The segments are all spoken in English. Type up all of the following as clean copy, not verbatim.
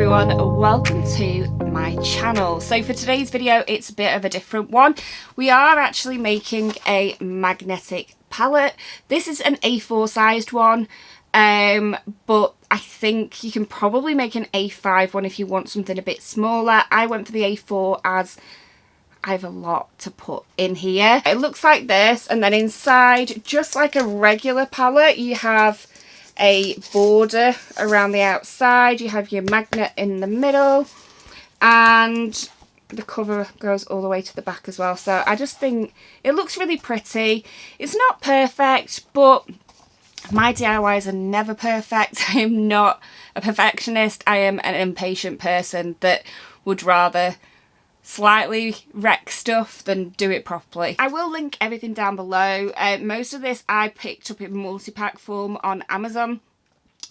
everyone, welcome to my channel. So for today's video it's a bit of a different one. We are actually making a magnetic palette. This is an A4 sized one, but I think you can probably make an A5 one if you want something a bit smaller. I went for the A4 as I have a lot to put in here. It looks like this, and then inside, just like a regular palette, you have a border around the outside, you have your magnet in the middle, and the cover goes all the way to the back as well. So I just think it looks really pretty. It's not perfect, but my DIYs are never perfect. I am not a perfectionist. I am an impatient person that would rather slightly wreck stuff than do it properly. I will link everything down below. Most of this I picked up in multi-pack form on Amazon.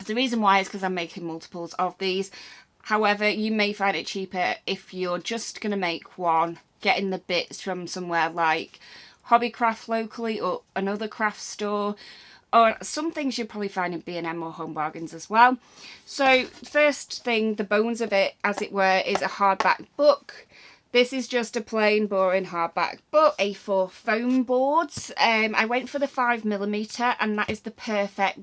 The reason why is because I'm making multiples of these. However, you may find it cheaper if you're just going to make one, getting the bits from somewhere like Hobbycraft locally or another craft store, or some things you'll probably find in B&M or Home Bargains as well. So first thing, the bones of it, as it were, is a hardback book. This is just a plain boring hardback book. A4 foam boards. I went for the 5mm, and that is the perfect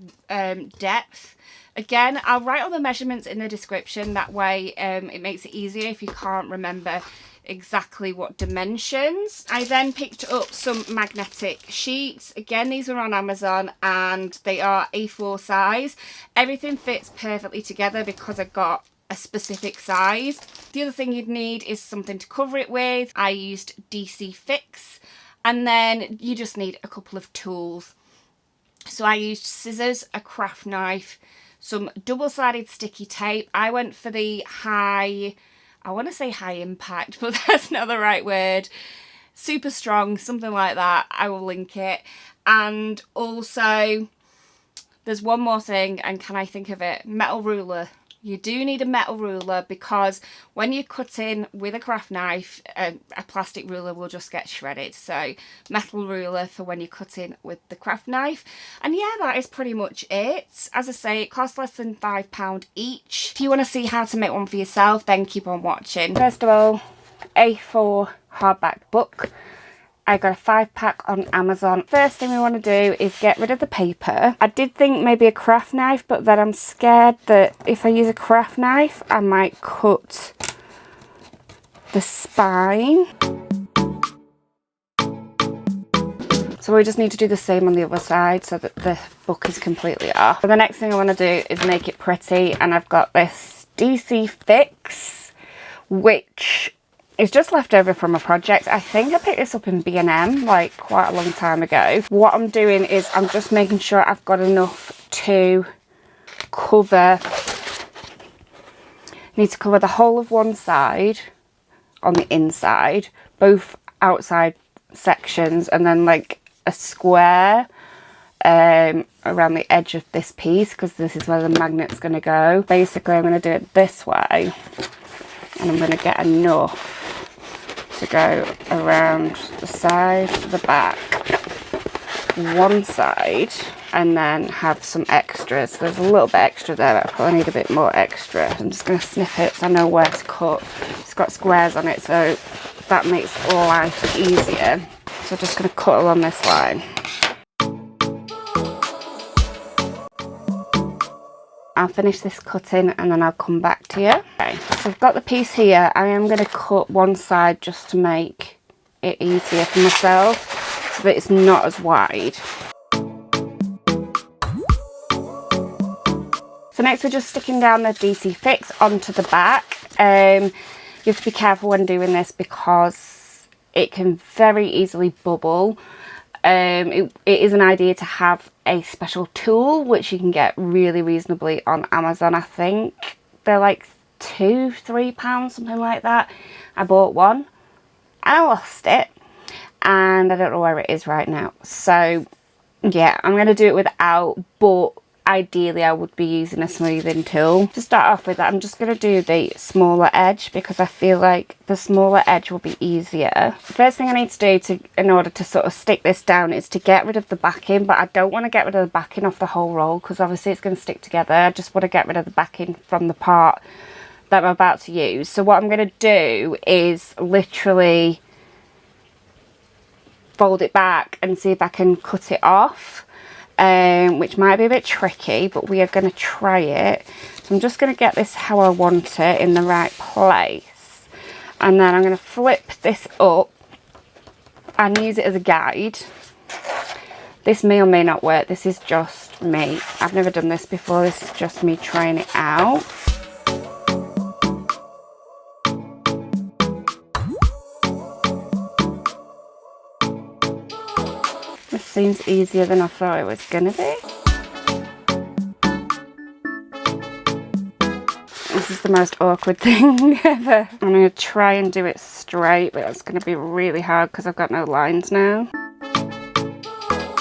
depth. Again, I'll write all the measurements in the description. That way it makes it easier if you can't remember exactly what dimensions. I then picked up some magnetic sheets. Again, these were on Amazon and they are A4 size. Everything fits perfectly together because I got a specific size. The other thing you'd need is something to cover it with. I used DC Fix, and then you just need a couple of tools. So I used scissors, a craft knife, some double-sided sticky tape. I went for the I want to say high impact, but that's not the right word. Super strong, something like that. I will link it. And also, there's one more thing, and can I think of it? Metal ruler. You do need a metal ruler because when you're cutting with a craft knife, a plastic ruler will just get shredded. So metal ruler for when you're cutting with the craft knife. And yeah, that is pretty much it. As I say, it costs less than £5 each. If you want to see how to make one for yourself, then keep on watching. First of all, A4 hardback book. I got a 5-pack on Amazon. First thing we want to do is get rid of the paper. I did think maybe a craft knife, but then I'm scared that if I use a craft knife, I might cut the spine. So we just need to do the same on the other side so that the book is completely off. So the next thing I want to do is make it pretty, and I've got this DC Fix, which it's just left over from a project. I think I picked this up in B&M like quite a long time ago. What I'm doing is I'm just making sure I've got enough to cover, need to cover the whole of one side on the inside, both outside sections, and then like a square around the edge of this piece, because this is where the magnet's going to go. Basically, I'm going to do it this way, and I'm going to get enough to go around the side, the back, one side, and then have some extras. There's a little bit extra there, but I probably need a bit more extra. I'm just going to snip it so I know where to cut. It's got squares on it, so that makes life easier. So I'm just going to cut along this line. I'll finish this cutting and then I'll come back to you. Okay, so I've got the piece here. I am going to cut one side just to make it easier for myself so that it's not as wide. So next we're just sticking down the DC Fix onto the back. You have to be careful when doing this because it can very easily bubble. It is an idea to have a special tool, which you can get really reasonably on Amazon. I think they're like £2–3, something like that. I bought one and I lost it, and I don't know where it is right now. So yeah, I'm going to do it without, but ideally I would be using a smoothing tool. To start off with, I'm just going to do the smaller edge because I feel like the smaller edge will be easier. The first thing I need to do in order to sort of stick this down is to get rid of the backing, but I don't want to get rid of the backing off the whole roll because obviously it's going to stick together. I just want to get rid of the backing from the part that I'm about to use. So what I'm going to do is literally fold it back and see if I can cut it off, which might be a bit tricky, but we are going to try it. So I'm just going to get this how I want it in the right place, and then I'm going to flip this up and use it as a guide. This may or may not work. This is just me. I've never done this before. This is just me trying it out. This seems easier than I thought it was gonna be. This is the most awkward thing ever. I'm gonna try and do it straight, but it's gonna be really hard because I've got no lines now.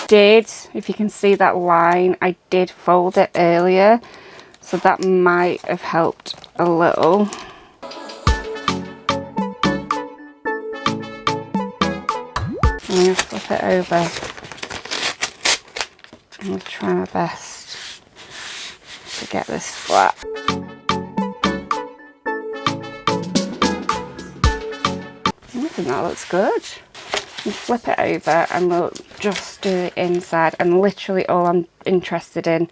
If you can see that line, I did fold it earlier, so that might have helped a little. I'm going to flip it over. I'm going to try my best to get this flat. I think that looks good. Flip it over and we'll just do the inside, and literally all I'm interested in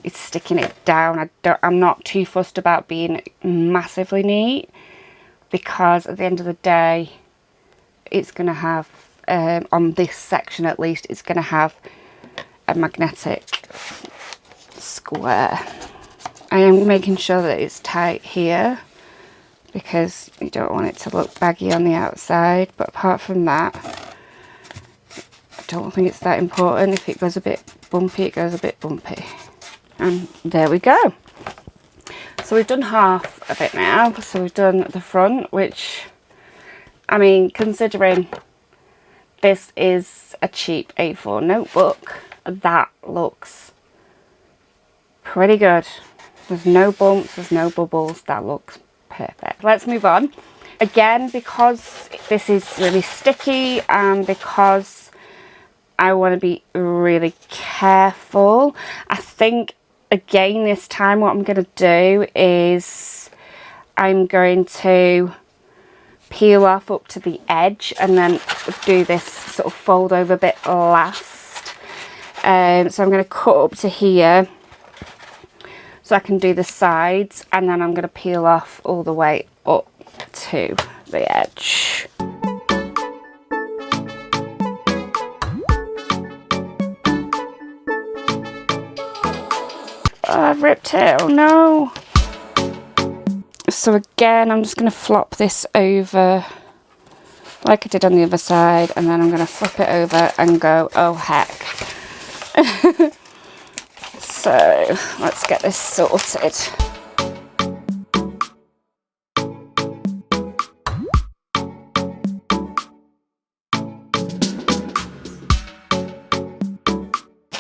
is sticking it down. I'm not too fussed about being massively neat, because at the end of the day it's going to have, on this section at least, it's going to have a magnetic square. I am making sure that it's tight here because you don't want it to look baggy on the outside, but apart from that, I don't think it's that important. If it goes a bit bumpy, it goes a bit bumpy. And there we go. So we've done half of it now. So we've done the front, which, I mean, considering this is a cheap A4 notebook, that looks pretty good. There's no bumps, there's no bubbles. That looks perfect. Let's move on. Again, because this is really sticky and because I want to be really careful, I think again this time what I'm going to do is I'm going to peel off up to the edge and then do this sort of fold over bit last. So I'm going to cut up to here so I can do the sides, and then I'm going to peel off all the way up to the edge. Oh, I've ripped it. Oh no. So again, I'm just going to flop this over like I did on the other side, and then I'm going to flip it over and go, oh heck. So let's get this sorted.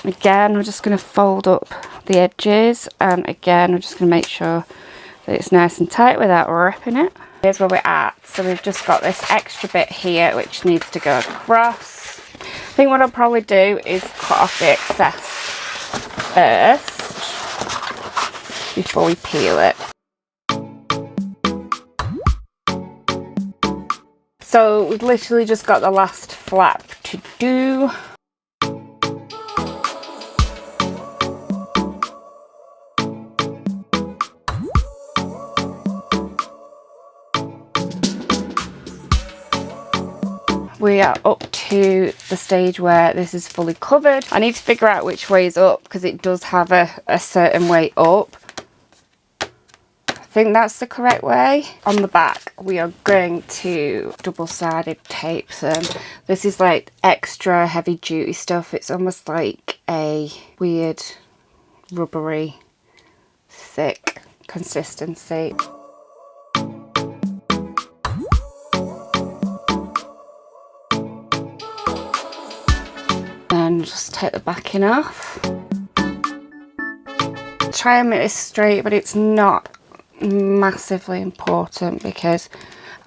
Again, we're just going to fold up the edges, and again we're just going to make sure that it's nice and tight without ripping it. Here's where we're at. So we've just got this extra bit here which needs to go across. I think what I'll probably do is cut off the excess first before we peel it. So we've literally just got the last flap to do. We are up to the stage where this is fully covered. I need to figure out which way is up because it does have a certain way up. I think that's the correct way. On the back, we are going to double-sided tape them. This is like extra heavy duty stuff. It's almost like a weird rubbery, thick consistency. And just take the backing off. Try and make this straight, but it's not massively important because,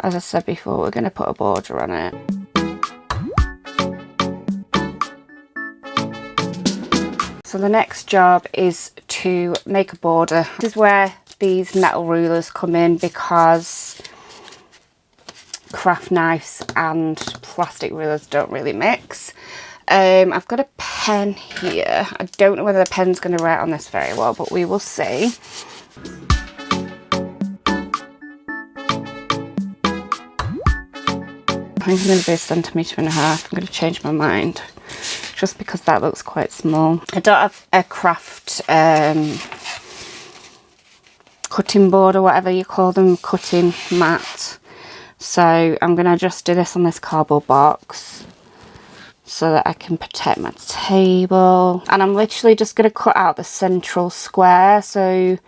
as I said before, we're going to put a border on it. So the next job is to make a border. This is where these metal rulers come in because craft knives and plastic rulers don't really mix. I've got a pen here. I don't know whether the pen's going to write on this very well, but we will see. I think I'm going to be 1.5 centimetres. I'm going to change my mind just because that looks quite small. I don't have a craft cutting board or whatever you call them, cutting mat. So I'm going to just do this on this cardboard box so that I can protect my table. And I'm literally just going to cut out the central square. So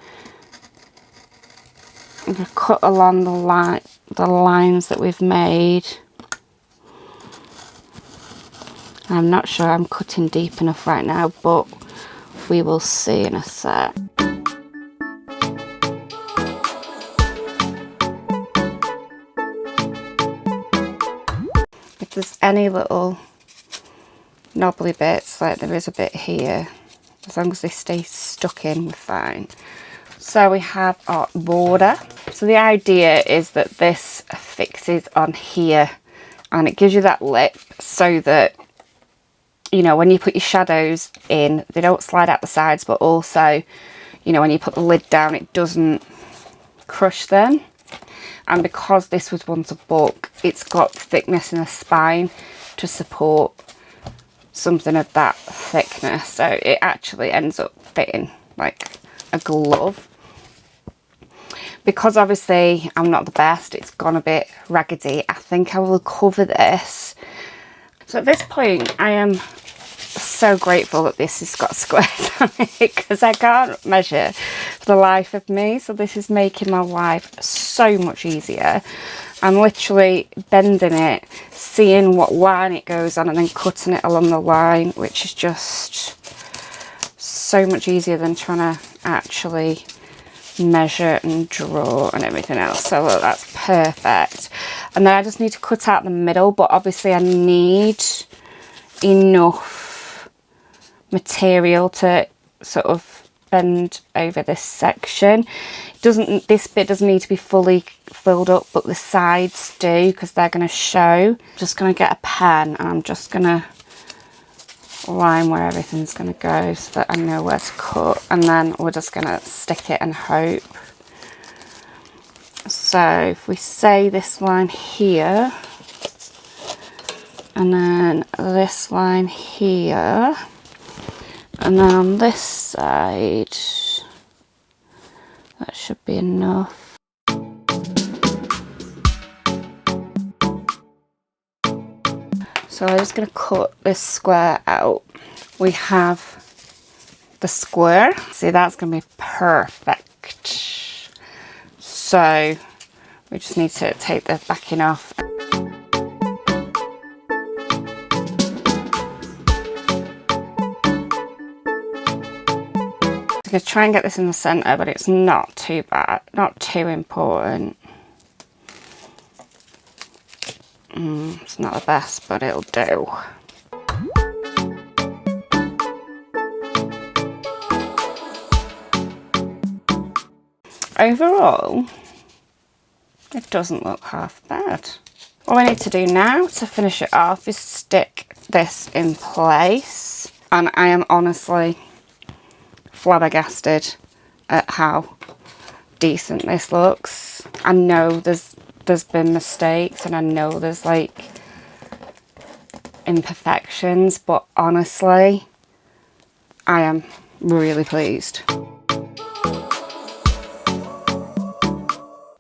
I'm going to cut along the lines that we've made. I'm not sure I'm cutting deep enough right now, but we will see in a sec. If there's any little knobbly bits, like there is a bit here, as long as they stay stuck in, we're fine. So we have our border. So the idea is that this fixes on here and it gives you that lip so that, you know, when you put your shadows in, they don't slide out the sides, but also, you know, when you put the lid down, it doesn't crush them. And because this was once a book, it's got thickness in the spine to support something of that thickness. So it actually ends up fitting like a glove. Because obviously I'm not the best, it's gone a bit raggedy, I think I will cover this. So at this point, I am so grateful that this has got squares on it because I can't measure for the life of me. So this is making my life so much easier. I'm literally bending it, seeing what line it goes on and then cutting it along the line, which is just so much easier than trying to actually measure and draw and everything else. So look, that's perfect. And then I just need to cut out the middle, but obviously I need enough material to sort of bend over this section. This bit doesn't need to be fully filled up, but the sides do because they're going to show. Just going to get a pen and I'm just going to line where everything's going to go so that I know where to cut, and then we're just going to stick it and hope. So if we say this line here and then this line here, and then on this side that should be enough. So I'm just going to cut this square out. We have the square. See, that's going to be perfect. So we just need to take the backing off. I'm going to try and get this in the centre, but it's not too bad, not too important. It's not the best, but it'll do. Overall, it doesn't look half bad. What we need to do now to finish it off is stick this in place. And I am honestly flabbergasted at how decent this looks. I know there's been mistakes and I know there's like imperfections, but honestly I am really pleased.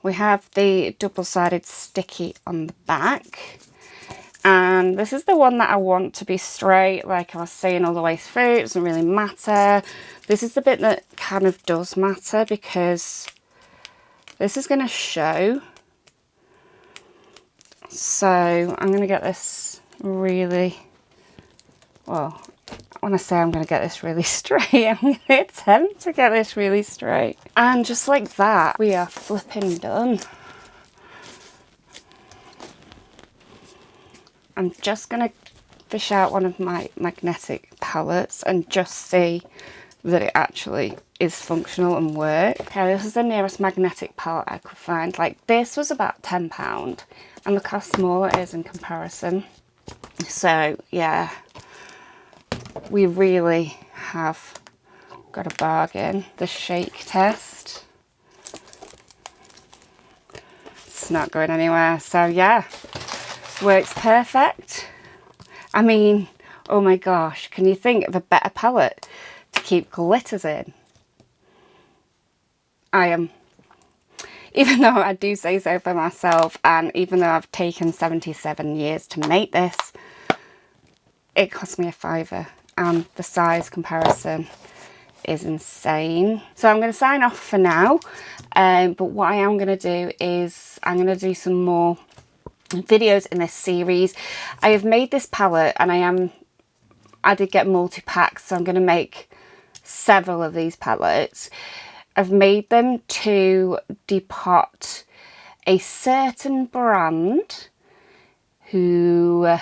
We have the double-sided sticky on the back, and this is the one that I want to be straight, like I was saying all the way through. It doesn't really matter. This is the bit that kind of does matter because this is going to show. So I'm going to get this really, well, when I say I'm going to get this really straight, I'm going to attempt to get this really straight. And just like that, we are flipping done. I'm just going to fish out one of my magnetic palettes and just see that it actually is functional and work. Okay, this is the nearest magnetic palette I could find. Like, this was about £10, and look how small it is in comparison. So yeah, we really have got a bargain. The shake test, it's not going anywhere. So yeah, works perfect. I mean, oh my gosh, can you think of a better palette to keep glitters in? I am, even though I do say so for myself, and even though I've taken 77 years to make this, it cost me a £5, and the size comparison is insane. So I'm going to sign off for now, but what I am going to do is I'm going to do some more videos in this series. I have made this palette, and I did get multi-packs, so I'm going to make several of these palettes. I've made them to depot a certain brand who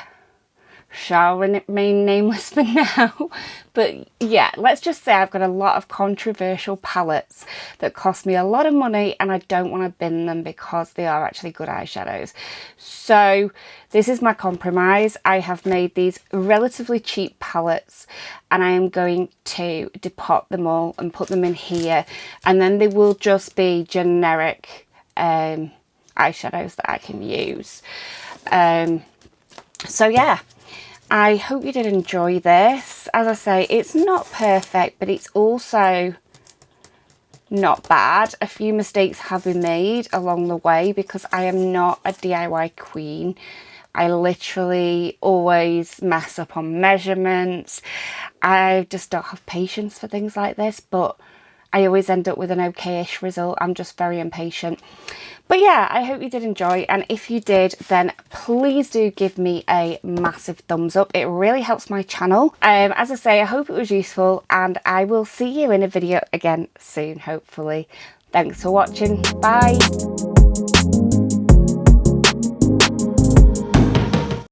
shall remain nameless for now. But yeah, let's just say I've got a lot of controversial palettes that cost me a lot of money, and I don't want to bin them because they are actually good eyeshadows. So this is my compromise. I have made these relatively cheap palettes, and I am going to depot them all and put them in here, and then they will just be generic eyeshadows that I can use. So yeah, I hope you did enjoy this. As I say, it's not perfect, but it's also not bad. A few mistakes have been made along the way because I am not a DIY queen. I literally always mess up on measurements. I just don't have patience for things like this, but I always end up with an okay-ish result. I'm just very impatient. But yeah, I hope you did enjoy, and if you did, then please do give me a massive thumbs up. It really helps my channel. As I say, I hope it was useful, and I will see you in a video again soon, hopefully. Thanks for watching. Bye.